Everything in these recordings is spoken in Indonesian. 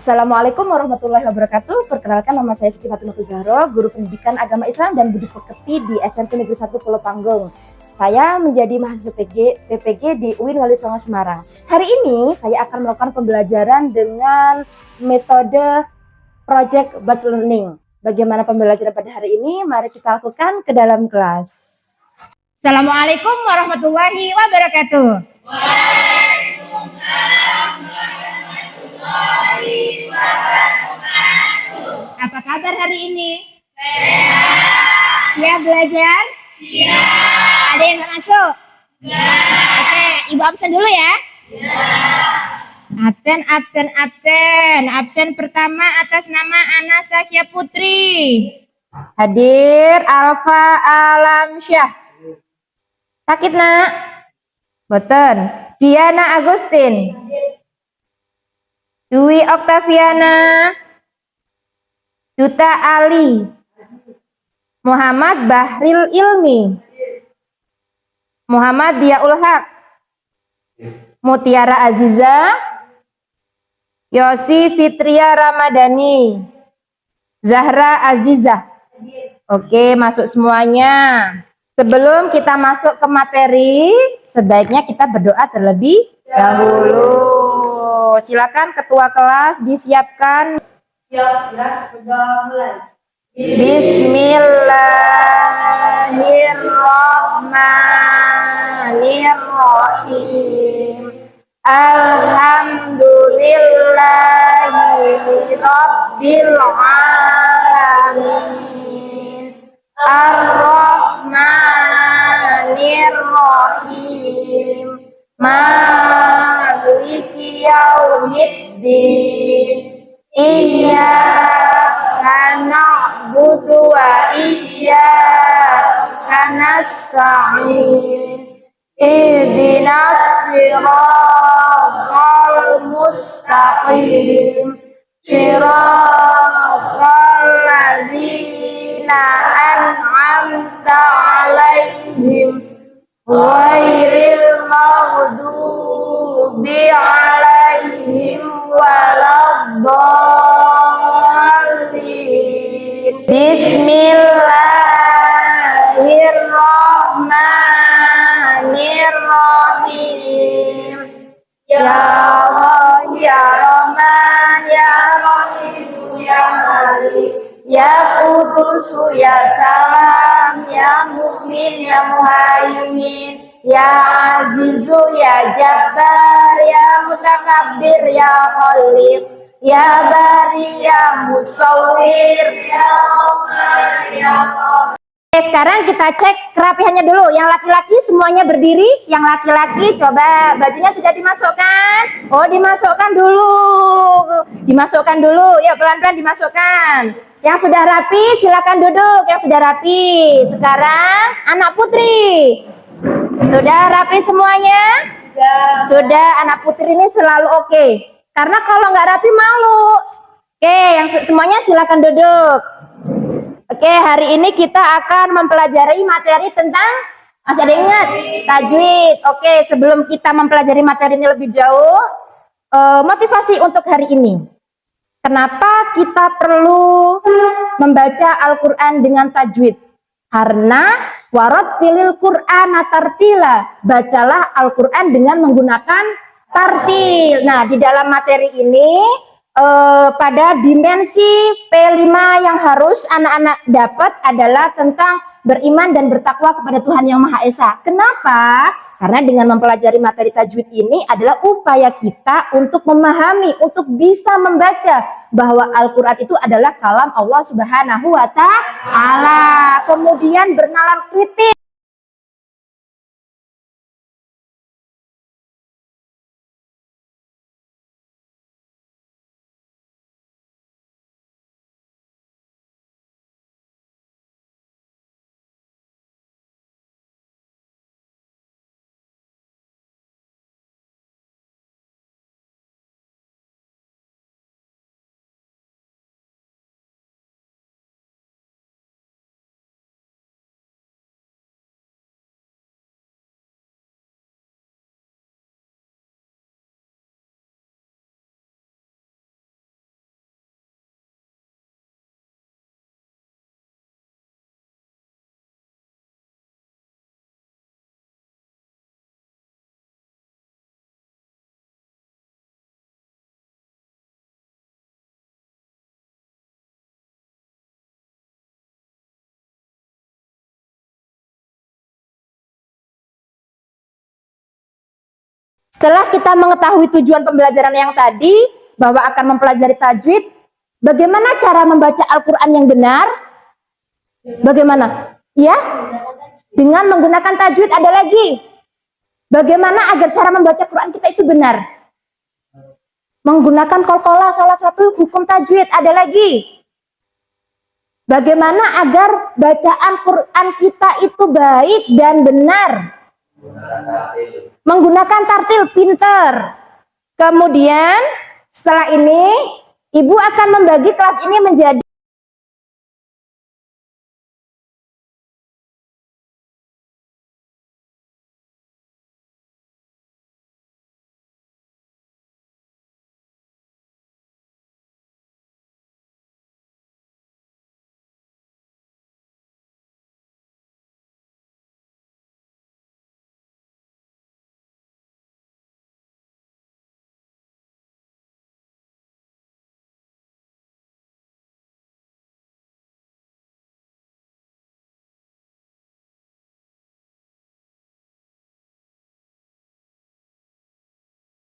Assalamualaikum warahmatullahi wabarakatuh. Perkenalkan, nama saya Siti Fatimah Zahro, guru pendidikan agama Islam dan budi pekerti di SMP Negeri 1 Pulau Panggung. Saya menjadi mahasiswa PPG di UIN Wali Songo Semarang. Hari ini saya akan melakukan pembelajaran dengan metode project based learning. Bagaimana pembelajaran pada hari ini? Mari kita lakukan ke dalam kelas. Assalamualaikum warahmatullahi wabarakatuh. Apa kabar hari ini? Sehat. Siap belajar? Siap. Ada yang nggak masuk? Enggak. Oke, Ibu absen dulu ya? Ya. Absen pertama atas nama Anastasia Putri. Hadir. Alfa Alamsyah. Sakit nak? Boten. Diana Agustin. Dwi Oktaviana. Duta Ali. Muhammad Bahril Ilmi. Muhammad Diaul Haq. Mutiara Aziza. Yosi Fitria Ramadhani. Zahra Aziza. Oke, masuk semuanya. Sebelum kita masuk ke materi, sebaiknya kita berdoa terlebih dahulu. Silakan ketua kelas disiapkan. Ya, sudah mulai. Bismillahirrahmanirrahim. Alhamdulillahi rabbil alamin. Ar-Rahmanirrahim. Maliki yaumiddin. Iyyaka na'budu wa iyyaka nasta'in. Ihdinas siratal mustaqim. Siratal ladzina an'amta 'alaihim ghairil maghdubi 'alaihim waladdallin. Bismillahirrahmanirrahim. Ya Allah, ya Rahman, ya Rahim, ya Malik, ya Qudus, ya Salam, ya Mu'min, ya Muhaimin, ya Azizu, ya Jabbar, ya Mutakabbir, ya Khaliq, ya Bari, ya Musawwir, ya Ghafar, ya Ghafar. Oke, sekarang kita cek kerapihannya dulu. Yang laki-laki semuanya berdiri. Yang laki-laki coba bajunya sudah dimasukkan. Oh, dimasukkan dulu. Dimasukkan dulu. Ya, pelan-pelan dimasukkan. Yang sudah rapi silakan duduk. Yang sudah rapi. Sekarang anak putri. Sudah rapi semuanya? Sudah. Anak putri ini selalu oke. Karena kalau nggak rapi malu. Oke, yang semuanya silakan duduk. Oke, hari ini kita akan mempelajari materi tentang, masih ada ingat? Tajwid. Oke, sebelum kita mempelajari materi ini lebih jauh, motivasi untuk hari ini. Kenapa kita perlu membaca Al-Quran dengan tajwid? Karena warattilil Qur'ana tartila, bacalah Al-Quran dengan menggunakan tartil. Nah, di dalam materi ini, pada dimensi P5 yang harus anak-anak dapat adalah tentang beriman dan bertakwa kepada Tuhan Yang Maha Esa. Kenapa? Karena dengan mempelajari materi tajwid ini adalah upaya kita untuk memahami, untuk bisa membaca bahwa Al-Quran itu adalah kalam Allah Subhanahu wa Ta'ala. Kemudian bernalar kritis. Setelah kita mengetahui tujuan pembelajaran yang tadi, bahwa akan mempelajari tajwid, bagaimana cara membaca Al-Quran yang benar? Bagaimana? Ya, dengan menggunakan tajwid. Ada lagi. Bagaimana agar cara membaca Quran kita itu benar? Menggunakan qalqalah, salah satu hukum tajwid. Ada lagi. Bagaimana agar bacaan Quran kita itu baik dan benar? Menggunakan tartil, pinter. Kemudian setelah ini Ibu akan membagi kelas ini menjadi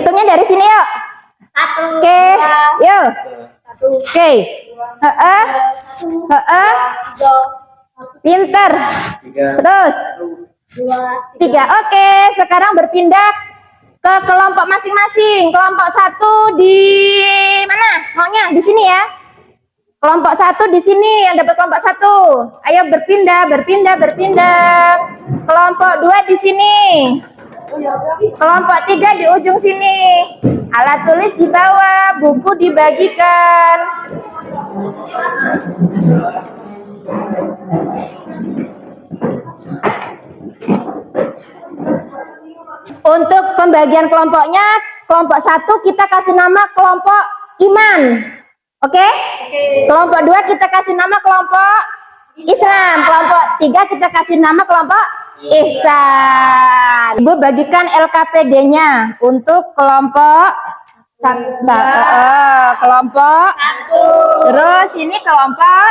hitungnya dari sini yuk. 1. Oke, yuk. 1. Oke. Pinter. 3. Terus 2, 3. Oke, sekarang berpindah ke kelompok masing-masing. Kelompok 1 di mana? Maunya di sini ya. Kelompok 1 di sini yang dapat kelompok 1. Ayo berpindah. Kelompok 2 di sini. Kelompok 3 di ujung sini. Alat tulis di bawah, buku dibagikan. Untuk pembagian kelompoknya, kelompok 1 kita kasih nama kelompok iman. Oke? Kelompok 2 kita kasih nama kelompok Islam. Kelompok 3 kita kasih nama kelompok ihsan. Ibu bagikan LKPD-nya untuk kelompok kelompok 1. Terus ini kelompok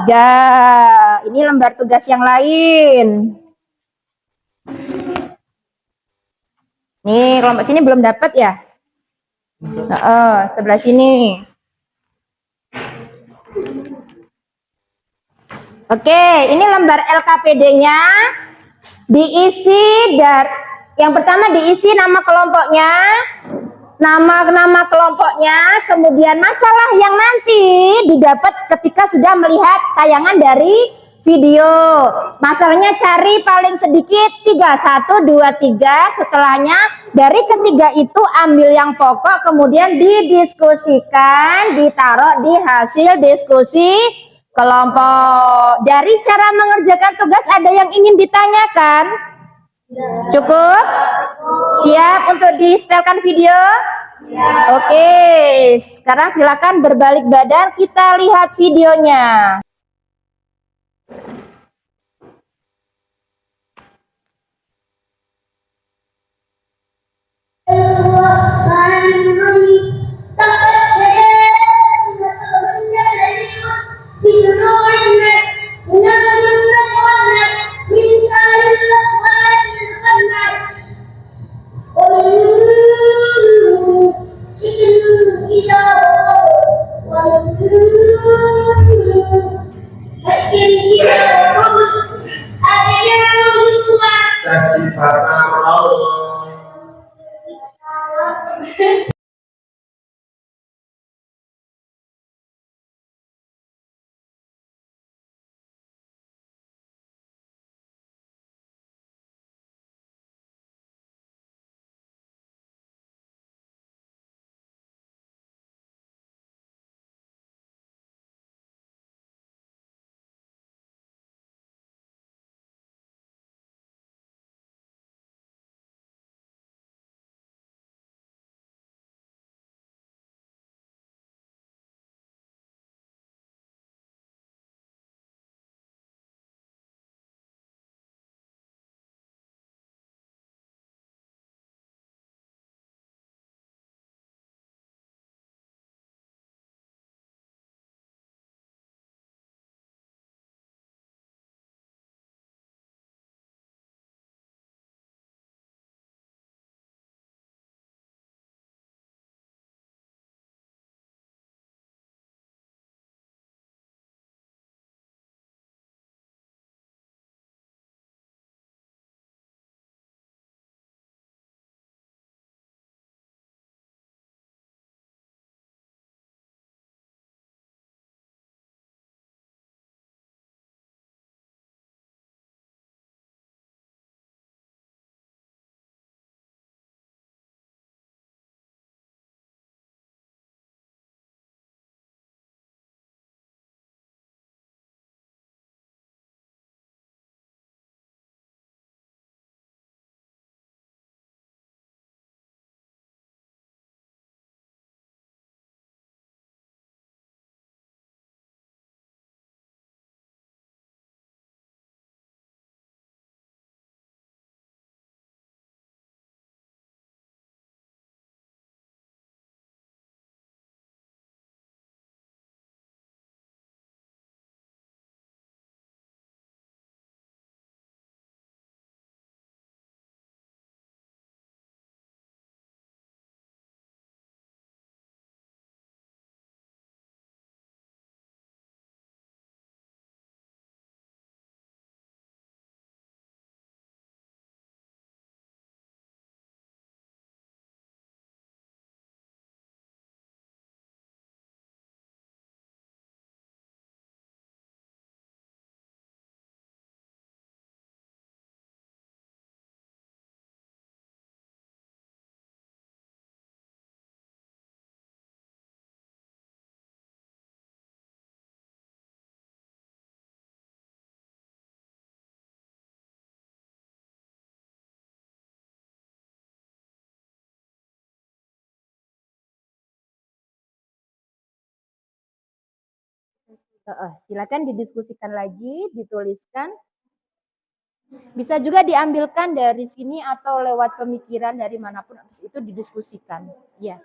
3. Ini lembar tugas yang lain. Nih, kelompok sini belum dapat ya? Sebelah sini. Oke, ini lembar LKPD-nya. Diisi yang pertama diisi nama kelompoknya, nama kelompoknya, kemudian masalah yang nanti didapat ketika sudah melihat tayangan dari video. Masalahnya cari paling sedikit 3, 1, 2, 3. Setelahnya dari ketiga itu ambil yang pokok, kemudian didiskusikan, ditaruh di hasil diskusi kelompok. Dari cara mengerjakan tugas ada yang ingin ditanyakan? Cukup? Siap untuk di-setelkan video? Oke, sekarang silakan berbalik badan, kita lihat videonya. Silakan didiskusikan lagi, dituliskan. Bisa juga diambilkan dari sini atau lewat pemikiran dari manapun, habis itu didiskusikan. Ya.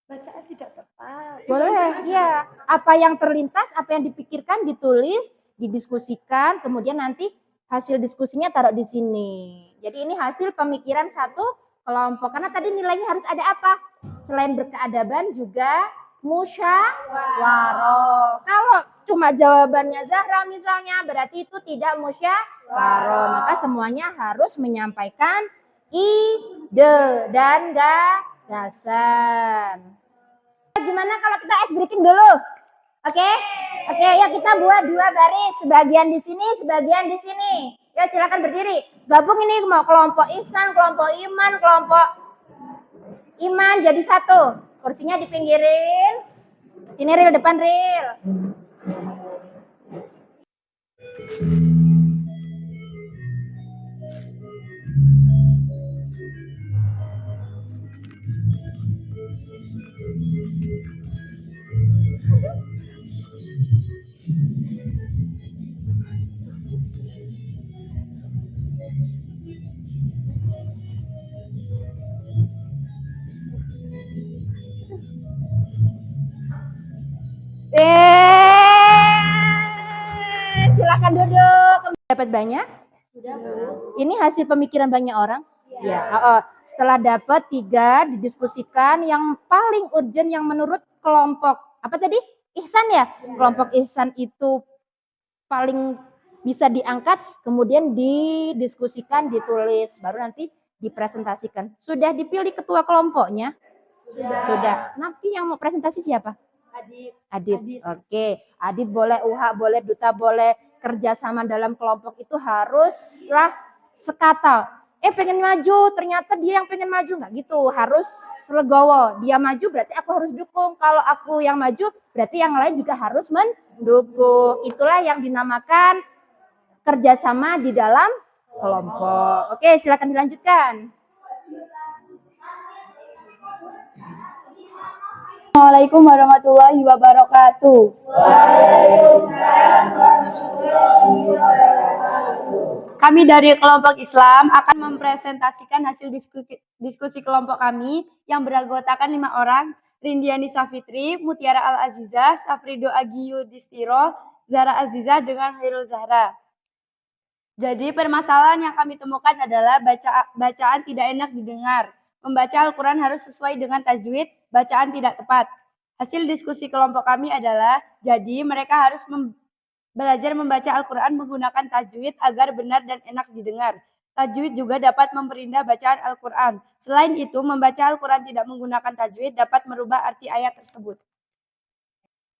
Bacaan tidak tepat. Boleh, iya. Apa yang terlintas, apa yang dipikirkan, ditulis, didiskusikan, kemudian nanti hasil diskusinya taruh di sini. Jadi ini hasil pemikiran satu kelompok. Karena tadi nilainya harus ada apa? Selain berkeadaban juga musyawarah. Kalau cuma jawabannya Zahra misalnya, berarti itu tidak musyawarah. Maka semuanya harus menyampaikan ide dan gagasan. Gimana kalau kita ice breaking dulu? Oke? Oke, ya kita buat dua baris. Sebagian di sini, sebagian di sini. Ya silakan berdiri. Gabung ini mau kelompok ihsan, kelompok iman, kelompok iman jadi satu. Kursinya dipinggirin. Sini Ril, depan Ril. Silakan duduk. Dapat banyak? Sudah. Ini hasil pemikiran banyak orang? Ya. Setelah dapat 3, didiskusikan yang paling urgent yang menurut kelompok apa tadi? Ihsan ya? Kelompok ihsan itu paling bisa diangkat, kemudian didiskusikan, ditulis, baru nanti dipresentasikan. Sudah dipilih ketua kelompoknya? Sudah. Nanti yang mau presentasi siapa? Adit. Oke. Adit boleh, UHA boleh, Duta boleh. Kerjasama dalam kelompok itu haruslah sekata. Pengen maju, ternyata dia yang pengen maju. Nggak gitu, harus legowo. Dia maju berarti aku harus dukung. Kalau aku yang maju berarti yang lain juga harus mendukung. Itulah yang dinamakan kerjasama di dalam kelompok. Oke, silakan dilanjutkan. Assalamualaikum warahmatullahi wabarakatuh. Waalaikumsalam warahmatullahi wabarakatuh. Kami dari kelompok Islam akan mempresentasikan hasil diskusi kelompok kami yang beranggotakan 5 orang, Rindiani Safitri, Mutiara Al-Azizah, Safrido Agi Yudhistiro, Zahra Azizah dengan Khairul Zahra. Jadi permasalahan yang kami temukan adalah bacaan tidak enak didengar. Membaca Al-Quran harus sesuai dengan tajwid, bacaan tidak tepat. Hasil diskusi kelompok kami adalah, jadi mereka harus belajar membaca Al-Quran menggunakan tajwid agar benar dan enak didengar. Tajwid juga dapat memperindah bacaan Al-Quran. Selain itu, membaca Al-Quran tidak menggunakan tajwid dapat merubah arti ayat tersebut.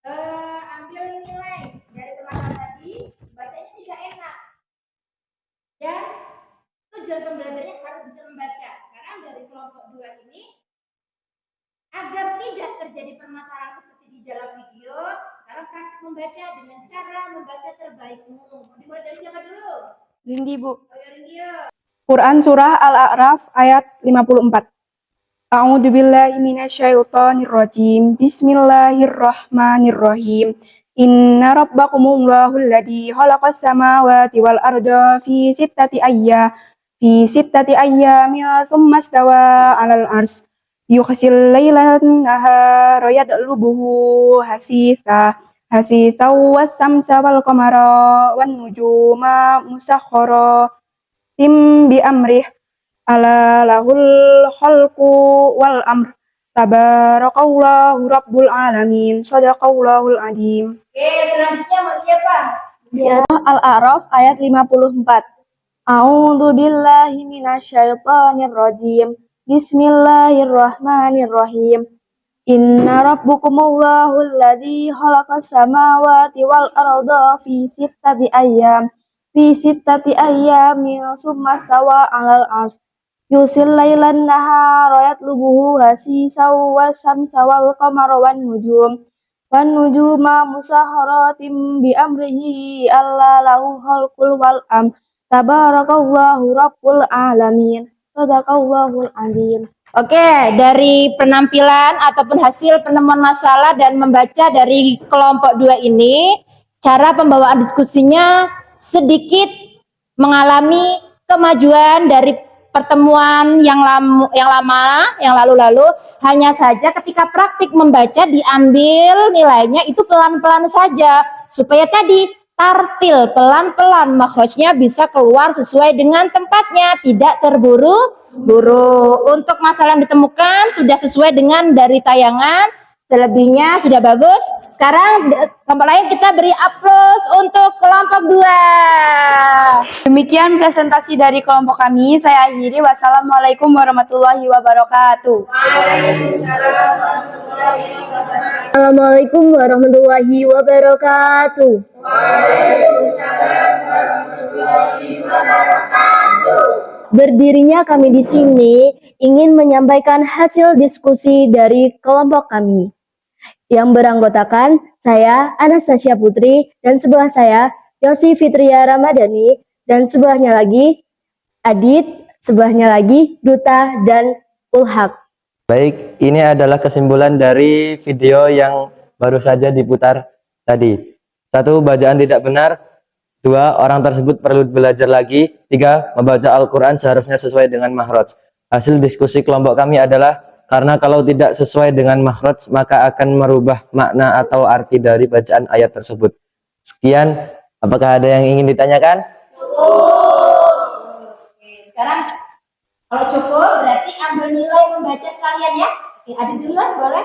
Ambil nilai dari teman tadi, bacanya tidak enak. Dan tujuan pembelajarannya harus bisa membaca. Sekarang dari kelompok 2 ini, agar tidak terjadi permasalahan seperti di dalam video, sekarang kan membaca dengan cara membaca terbaikmu. Dimulai dari siapa dulu? Rindi, Bu. Rindi. Quran Surah Al-A'raf ayat 54. A'udzubillahi minasyaitonirrajim. Bismillahirrahmanirrahim. Inna rabbakumullahu alladzi khalaqas samawati wal arda fi sittati ayyamin tsumma istawa 'alal 'arsy. Yughsil laila wan-nahara yatlubuhu hasitha was-samsa wal qamara wan nujuma musakhkharatin bi amrih ala lahul khalqu wal amr. Tabarakallahu rabbul alamin. Shadaqallahul adzim. Oke, selanjutnya mau siapa? Al-A'raf ayat 54. A'udzu billahi minasyaitonir rajim. Bismillahirrahmanirrahim. Inna rabbukumullahu alladzi khalaqas samawati wal arda fi sittati ayyamin tsumma stawa 'alal 'arsy. Yusil lailan nahara yatlubuhu hasisan wasyamsa wal qamara wan nujuma musakhkharatin bi amrihi alla lahu khalqul wal amr. Tabarakallahu rabbul alamin. Shadaqallahul adzim. Oke, dari penampilan ataupun hasil penemuan masalah dan membaca dari kelompok 2 ini, cara pembawaan diskusinya sedikit mengalami kemajuan dari pertemuan yang lalu-lalu. Hanya saja ketika praktik membaca diambil nilainya itu pelan-pelan saja supaya tadi tartil pelan-pelan makhrajnya bisa keluar sesuai dengan tempatnya, tidak terburu-buru. Untuk masalah yang ditemukan sudah sesuai dengan dari tayangan, selebihnya sudah bagus. Sekarang kelompok lain kita beri aplaus untuk kelompok 2. Demikian presentasi dari kelompok kami. Saya akhiri. Wassalamualaikum warahmatullahi wabarakatuh. Assalamualaikum warahmatullahi wabarakatuh. Berdirinya kami di sini ingin menyampaikan hasil diskusi dari kelompok kami yang beranggotakan saya Anastasia Putri dan sebelah saya Yosi Fitria Ramadhani dan sebelahnya lagi Adit, sebelahnya lagi Duta dan Ulhak. Baik, ini adalah kesimpulan dari video yang baru saja diputar tadi. 1. Bacaan tidak benar. 2. Orang tersebut perlu belajar lagi. 3. Membaca Al-Quran seharusnya sesuai dengan makhraj. Hasil diskusi kelompok kami adalah karena kalau tidak sesuai dengan makhraj maka akan merubah makna atau arti dari bacaan ayat tersebut. Sekian, apakah ada yang ingin ditanyakan? Sekarang kalau cukup berarti ambil nilai membaca sekalian ya. Oke, Adit duluan boleh?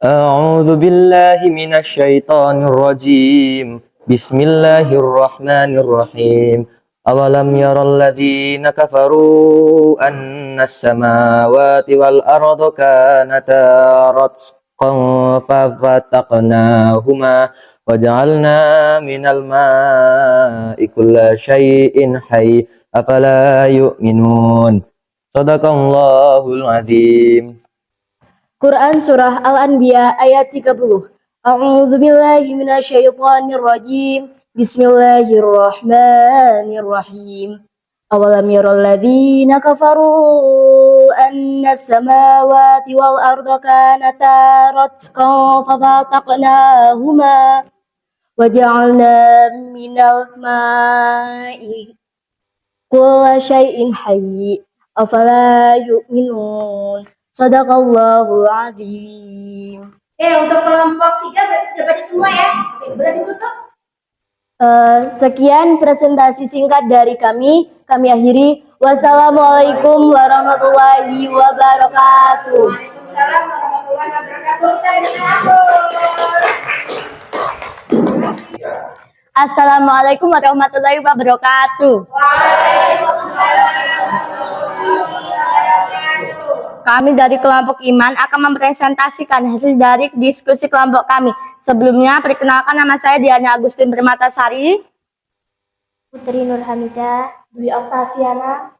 A'udzu billahi minasy syaithanir rajim. Bismillahirrahmanirrahim. Awalam yaral ladzina kafaru annas samawati wal arda kanata ratqan fafataqnahuma waja'alna minal ma'i kulla syai'in hayy afala yu'minun. Shadaqallahul azim. Quran Surah Al-Anbiya ayat 30. A'udzu billahi minasyaitonir rajim. Bismillahirrahmanirrahim. Awalam yaral ladzina kafaru annas samawati wal arda kanata ratqan fafataqnahuma waja'alna minal ma'i kulla syai'in hayy afala yu'minun. Sadaqallahul azim. Untuk kelompok 3 berarti sudah baca semua ya. Oke, boleh ditutup. Sekian presentasi singkat dari kami. Kami akhiri. Wassalamualaikum warahmatullahi wabarakatuh. Waalaikumsalam warahmatullahi wabarakatuh. Kita berikan aplaus. Assalamualaikum warahmatullahi wabarakatuh. Waalaikumsalam warahmatullahi wabarakatuh. Kami dari kelompok Iman akan mempresentasikan hasil dari diskusi kelompok kami. Sebelumnya, perkenalkan nama saya Diana Agustin Permatasari, Putri Nur Hamidah, Dwi Oktaviana.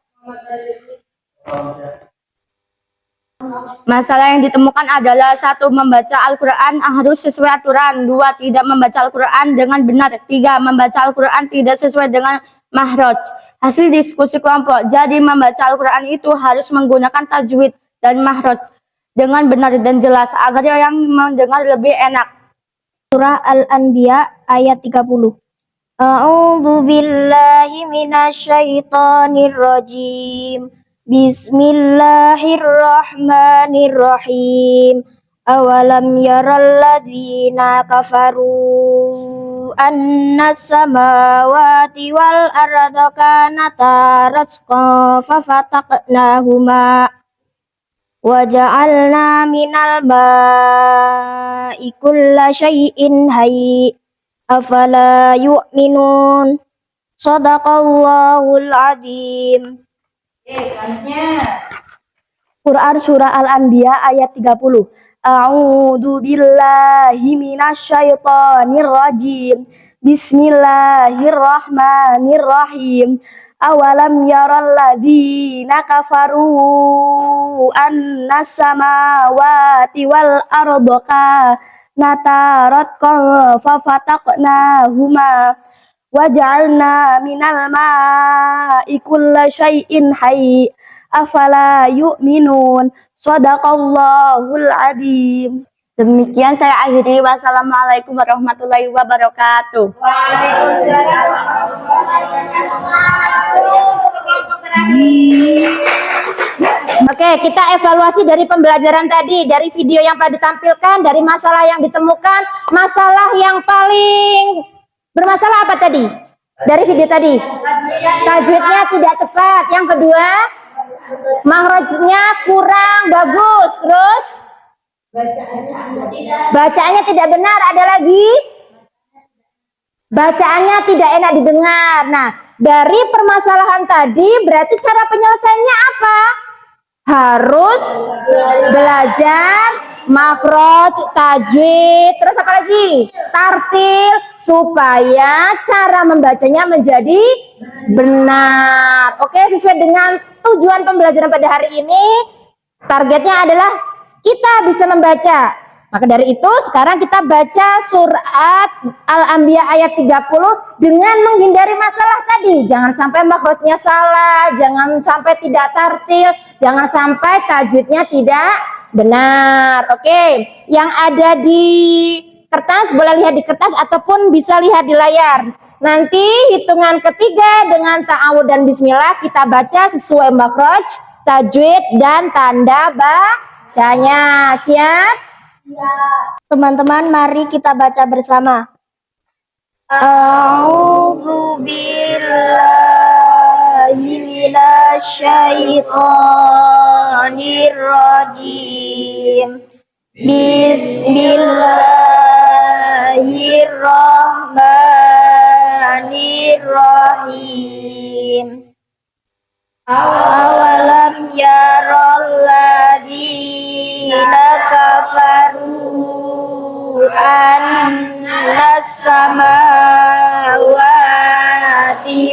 Masalah yang ditemukan adalah 1. Membaca Al-Quran harus sesuai aturan. 2. Tidak membaca Al-Quran dengan benar. 3. Membaca Al-Quran tidak sesuai dengan makhraj. Hasil diskusi kelompok, jadi membaca Al-Quran itu harus menggunakan tajwid dan makhraj dengan benar dan jelas agar yang mendengar lebih enak. Surah Al-Anbiya ayat 30. A'udzu billahi minasyaitonir rajim. Bismillahirrahmanirrahim. Awalam yaral ladzina kafaru annas samawati wal arda kanata ratqan fafataqnahuma waja'alna minal ma'i kulla syai'in hayy afala yu'minun. Shadaqallahul azim. Selanjutnya Quran Surah Al-Anbiya ayat 30. A'udzu billahi minasyaitonir rajim. Bismillahirrahmanirrahim. Awalam yaral ladzina kafaru annas samawati wal arda kanata ratqan fafataqnahuma Waj'alna minal ma'i kulla syai'in hayy afala yu'minun. Shadaqallahul adzim. Demikian saya akhiri. Wassalamualaikum warahmatullahi wabarakatuh. Waalaikumsalam warahmatullahi wabarakatuh. Oke, kita evaluasi dari pembelajaran tadi, dari video yang telah ditampilkan, dari masalah yang ditemukan, masalah yang paling bermasalah apa tadi? Dari video tadi, tajwidnya tidak tepat. Yang kedua, makhrajnya kurang bagus. Terus, bacaannya tidak benar. Ada lagi, bacaannya tidak enak didengar. Nah, dari permasalahan tadi, berarti cara penyelesaiannya apa? Harus belajar makhraj, tajwid, terus apa lagi? Tartil, supaya cara membacanya menjadi benar. Oke, sesuai dengan tujuan pembelajaran pada hari ini, targetnya adalah kita bisa membaca. Maka dari itu sekarang kita baca surat Al-Anbiya ayat 30 dengan menghindari masalah tadi. Jangan sampai makhrajnya salah, jangan sampai tidak tartil, jangan sampai tajwidnya tidak benar. Oke, yang ada di kertas boleh lihat di kertas ataupun bisa lihat di layar. Nanti hitungan ketiga dengan ta'awud dan bismillah kita baca sesuai makhraj, tajwid dan tanda bacanya. Siap? Teman-teman, mari kita baca bersama. A'udzu billahi minasyaitonir rajim. Bismillahirrahmanirrahim. Awalam yarol ladzina kafaru annas samawati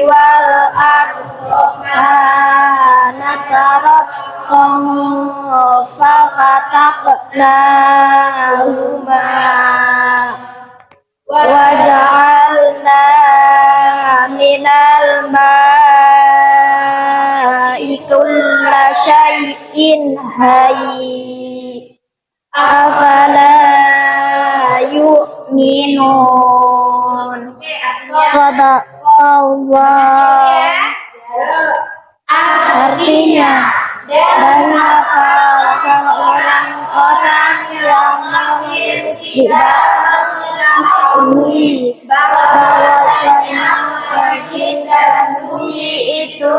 wal ardha kanat fa fataqnahuma wa ja'alna minal kulla syai'in hayy afala yu'minun. Shadaqallah. Artinya, dan apakah orang-orang yang memiliki dan mengetahui bahwasanya langit dan bumi itu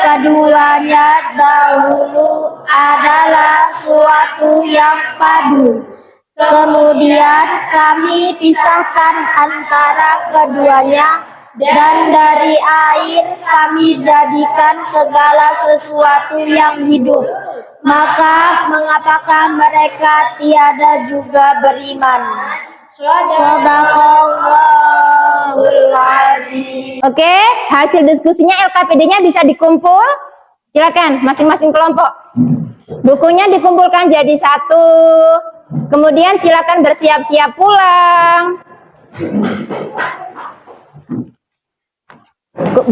keduanya dahulu adalah suatu yang padu. Kemudian kami pisahkan antara keduanya, dan dari air kami jadikan segala sesuatu yang hidup. Maka mengapakah mereka tiada juga beriman? Shadaqallahul adzim. Oke, hasil diskusinya LKPD-nya bisa dikumpul. Silakan masing-masing kelompok. Bukunya dikumpulkan jadi satu. Kemudian silakan bersiap-siap pulang.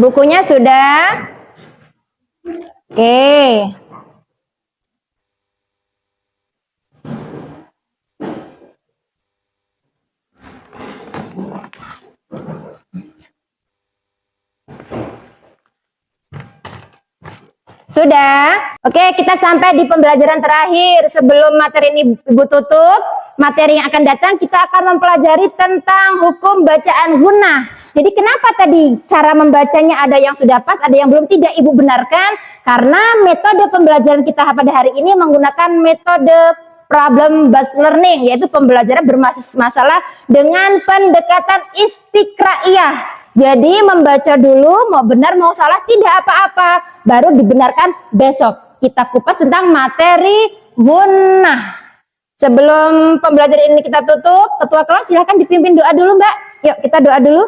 Bukunya sudah? Oke. Sudah? Oke, kita sampai di pembelajaran terakhir. Sebelum materi ini Ibu tutup, materi yang akan datang kita akan mempelajari tentang hukum bacaan gunnah. Jadi kenapa tadi cara membacanya ada yang sudah pas, ada yang belum? Tidak Ibu benarkan, karena metode pembelajaran kita pada hari ini menggunakan metode problem based learning, yaitu pembelajaran bermasalah dengan pendekatan istiqraiyah. Jadi membaca dulu, mau benar mau salah tidak apa-apa, baru dibenarkan besok. Kita kupas tentang materi gunnah. Sebelum pembelajaran ini kita tutup, ketua kelas silahkan dipimpin doa dulu Mbak. Yuk kita doa dulu.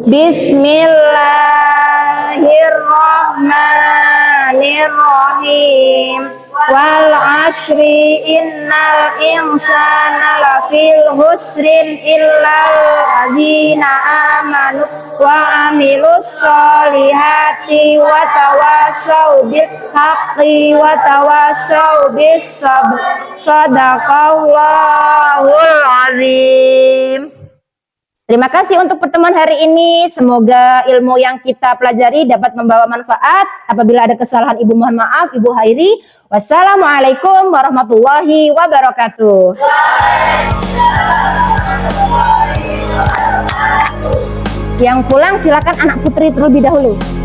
Bismillahirrahmanirrahim. wal asri innal insana lafil husrin illal ladzina amanu wa amilus solihati wa tawassaw bil haqqi wa tawassaw bis sabr. Shadaqallahul azim. Terima kasih untuk pertemuan hari ini. Semoga ilmu yang kita pelajari dapat membawa manfaat. Apabila ada kesalahan Ibu mohon maaf, Ibu Hairi. Wassalamualaikum warahmatullahi wabarakatuh. Yang pulang silakan anak putri terlebih dahulu.